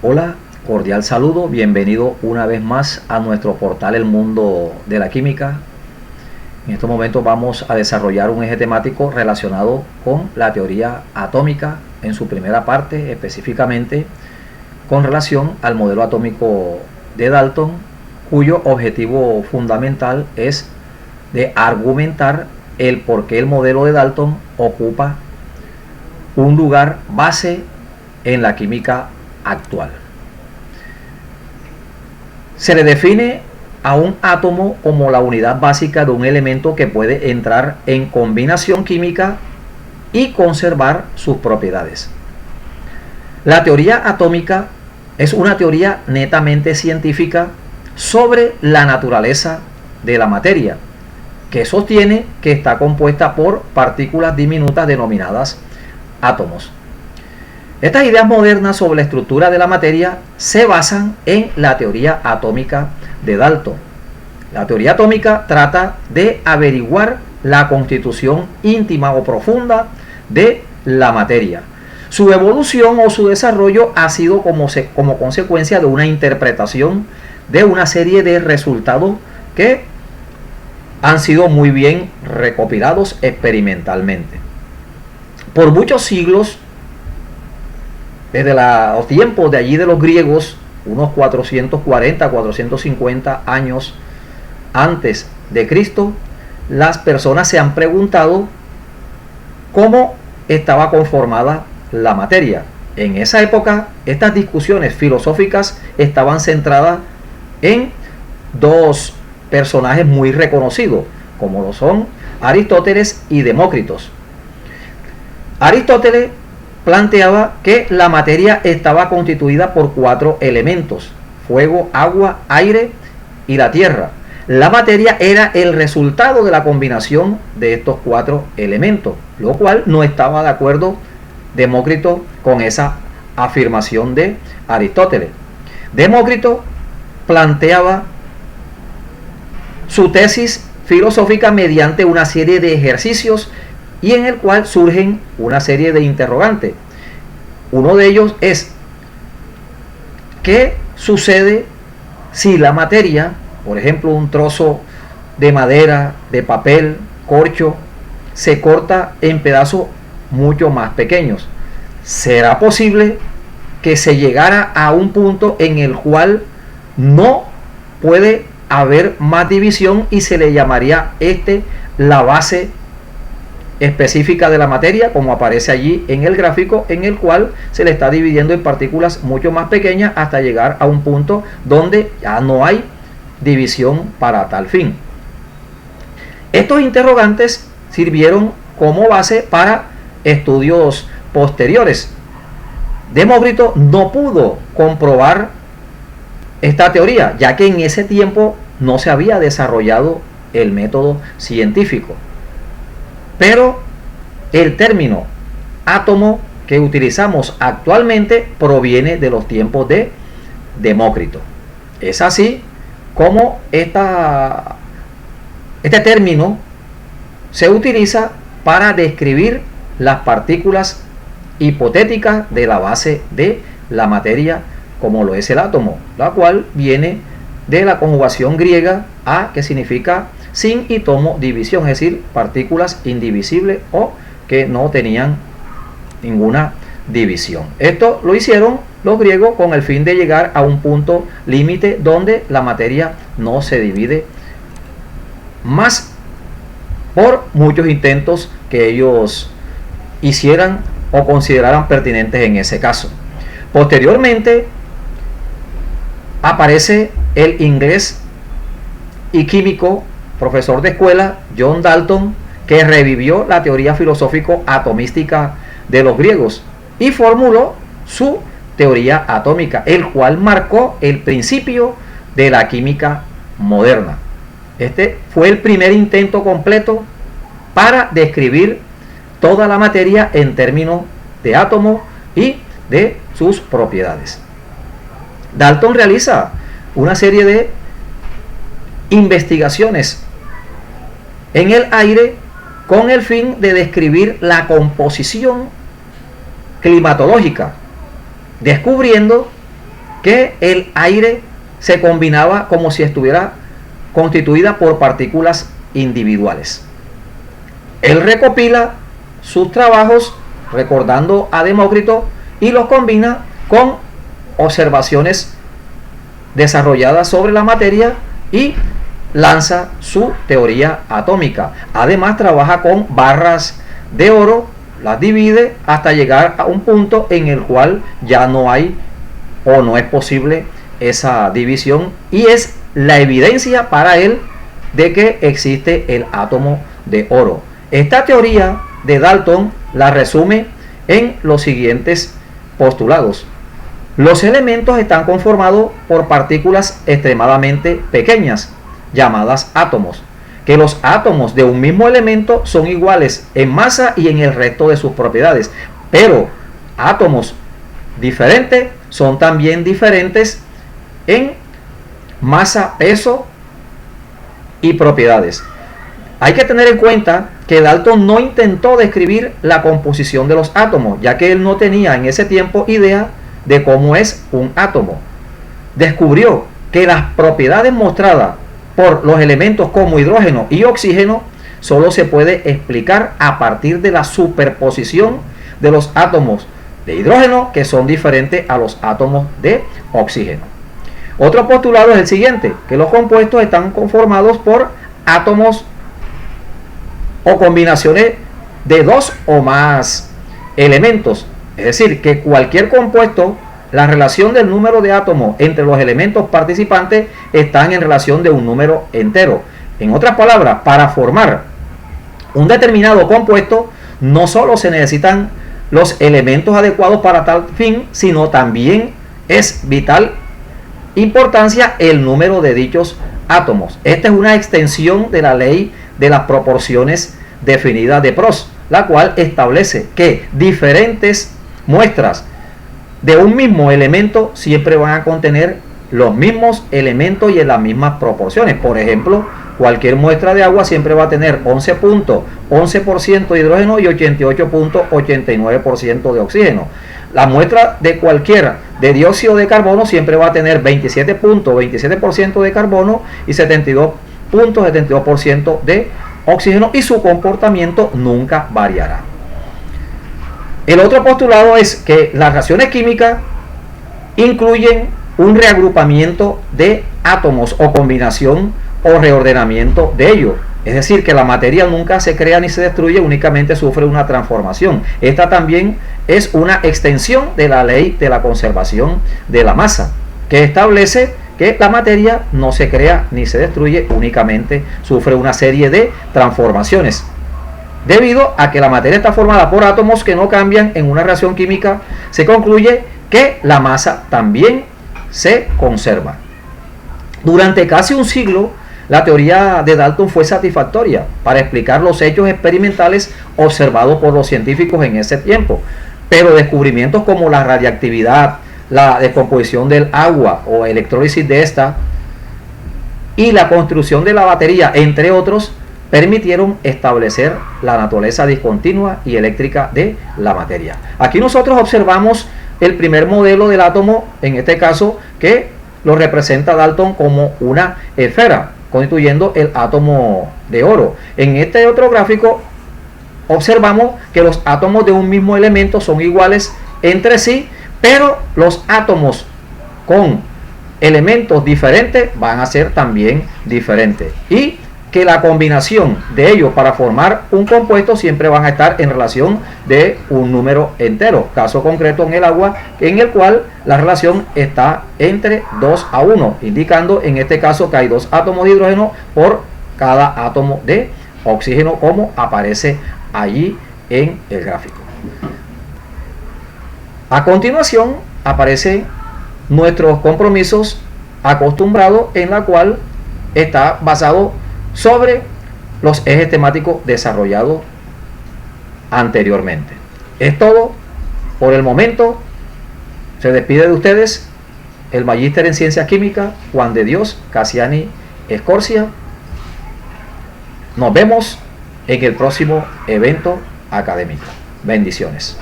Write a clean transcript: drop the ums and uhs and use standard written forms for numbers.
Hola, cordial saludo, bienvenido una vez más a nuestro portal El Mundo de la Química. En estos momentos vamos a desarrollar un eje temático relacionado con la teoría atómica en su primera parte, específicamente con relación al modelo atómico de Dalton, cuyo objetivo fundamental es de argumentar el por qué el modelo de Dalton ocupa un lugar base en la química actual. Se le define a un átomo como la unidad básica de un elemento que puede entrar en combinación química y conservar sus propiedades. La teoría atómica es una teoría netamente científica sobre la naturaleza de la materia, que sostiene que está compuesta por partículas diminutas denominadas átomos. Estas ideas modernas sobre la estructura de la materia se basan en la teoría atómica de Dalton. La teoría atómica trata de averiguar la constitución íntima o profunda de la materia. Su evolución o su desarrollo ha sido como consecuencia de una interpretación de una serie de resultados que han sido muy bien recopilados experimentalmente. Por muchos siglos, desde los tiempos de allí de los griegos, unos 440, 450 años antes de Cristo, las personas se han preguntado cómo estaba conformada la materia. En esa época, estas discusiones filosóficas estaban centradas en dos personajes muy reconocidos, como lo son Aristóteles y Demócritos. Aristóteles planteaba que la materia estaba constituida por 4 elementos: fuego, agua, aire y la tierra. La materia era el resultado de la combinación de estos 4 elementos, lo cual no estaba de acuerdo Demócrito con esa afirmación de Aristóteles. Demócrito planteaba su tesis filosófica mediante una serie de ejercicios y en el cual surgen una serie de interrogantes. Uno de ellos es: ¿qué sucede si la materia, por ejemplo un trozo de madera, de papel, corcho, se corta en pedazos mucho más pequeños? ¿Será posible que se llegara a un punto en el cual no puede haber más división y se le llamaría la base específica de la materia, como aparece allí en el gráfico, en el cual se le está dividiendo en partículas mucho más pequeñas hasta llegar a un punto donde ya no hay división para tal fin? Estos interrogantes sirvieron como base para estudios posteriores. Demócrito no pudo comprobar esta teoría, ya que en ese tiempo no se había desarrollado el método científico. Pero el término átomo que utilizamos actualmente proviene de los tiempos de Demócrito. Es así como este término se utiliza para describir las partículas hipotéticas de la base de la materia, como lo es el átomo, la cual viene de la conjugación griega a, que significa sin, y tomo, división, es decir, partículas indivisibles o que no tenían ninguna división. Esto lo hicieron los griegos con el fin de llegar a un punto límite donde la materia no se divide más, por muchos intentos que ellos hicieran o consideraran pertinentes en ese caso. Posteriormente aparece el inglés y químico, profesor de escuela, John Dalton, que revivió la teoría filosófico-atomística de los griegos y formuló su teoría atómica, el cual marcó el principio de la química moderna. Este fue el primer intento completo para describir toda la materia en términos de átomos y de sus propiedades. Dalton realiza una serie de investigaciones en el aire con el fin de describir la composición climatológica, descubriendo que el aire se combinaba como si estuviera constituida por partículas individuales. Él recopila sus trabajos recordando a Demócrito y los combina con observaciones desarrolladas sobre la materia y lanza su teoría atómica. Además trabaja con barras de oro, las divide hasta llegar a un punto en el cual ya no hay o no es posible esa división, y es la evidencia para él de que existe el átomo de oro. Esta teoría de Dalton la resume en los siguientes postulados. Los elementos están conformados por partículas extremadamente pequeñas, llamadas átomos, que los átomos de un mismo elemento son iguales en masa y en el resto de sus propiedades, pero átomos diferentes son también diferentes en masa, peso y propiedades. Hay que tener en cuenta que Dalton no intentó describir la composición de los átomos, ya que él no tenía en ese tiempo idea de cómo es un átomo. Descubrió que las propiedades mostradas por los elementos como hidrógeno y oxígeno solo se puede explicar a partir de la superposición de los átomos de hidrógeno, que son diferentes a los átomos de oxígeno. Otro postulado es el siguiente, que los compuestos están conformados por átomos o combinaciones de dos o más elementos. Es decir, que cualquier compuesto, la relación del número de átomos entre los elementos participantes están en relación de un número entero. En otras palabras, para formar un determinado compuesto, no solo se necesitan los elementos adecuados para tal fin, sino también es vital importancia el número de dichos átomos. Esta es una extensión de la ley de las proporciones definida de Prost, la cual establece que diferentes muestras de un mismo elemento siempre van a contener los mismos elementos y en las mismas proporciones. Por ejemplo, cualquier muestra de agua siempre va a tener 11.11% de hidrógeno y 88.89% de oxígeno. La muestra de cualquiera de dióxido de carbono siempre va a tener 27.27% de carbono y 72.72% de oxígeno, y su comportamiento nunca variará. El otro postulado es que las reacciones químicas incluyen un reagrupamiento de átomos o combinación o reordenamiento de ellos. Es decir, que la materia nunca se crea ni se destruye, únicamente sufre una transformación. Esta también es una extensión de la ley de la conservación de la masa, que establece que la materia no se crea ni se destruye, únicamente sufre una serie de transformaciones. Debido a que la materia está formada por átomos que no cambian en una reacción química, se concluye que la masa también se conserva. Durante casi un siglo, la teoría de Dalton fue satisfactoria para explicar los hechos experimentales observados por los científicos en ese tiempo, pero descubrimientos como la radiactividad, la descomposición del agua o electrólisis de esta y la construcción de la batería, entre otros, permitieron establecer la naturaleza discontinua y eléctrica de la materia. Aquí nosotros observamos el primer modelo del átomo, en este caso, que lo representa Dalton como una esfera, constituyendo el átomo de oro. En este otro gráfico observamos que los átomos de un mismo elemento son iguales entre sí, pero los átomos con elementos diferentes van a ser también diferentes, y que la combinación de ellos para formar un compuesto siempre van a estar en relación de un número entero. Caso concreto en el agua, en el cual la relación está entre 2:1, indicando en este caso que hay 2 átomos de hidrógeno por cada átomo de oxígeno, como aparece allí en el gráfico. A continuación aparecen nuestros compromisos acostumbrados, en la cual está basado sobre los ejes temáticos desarrollados anteriormente. Es todo por el momento. Se despide de ustedes el magíster en Ciencias Químicas Juan de Dios Casiani Escorcia. Nos vemos en el próximo evento académico. Bendiciones.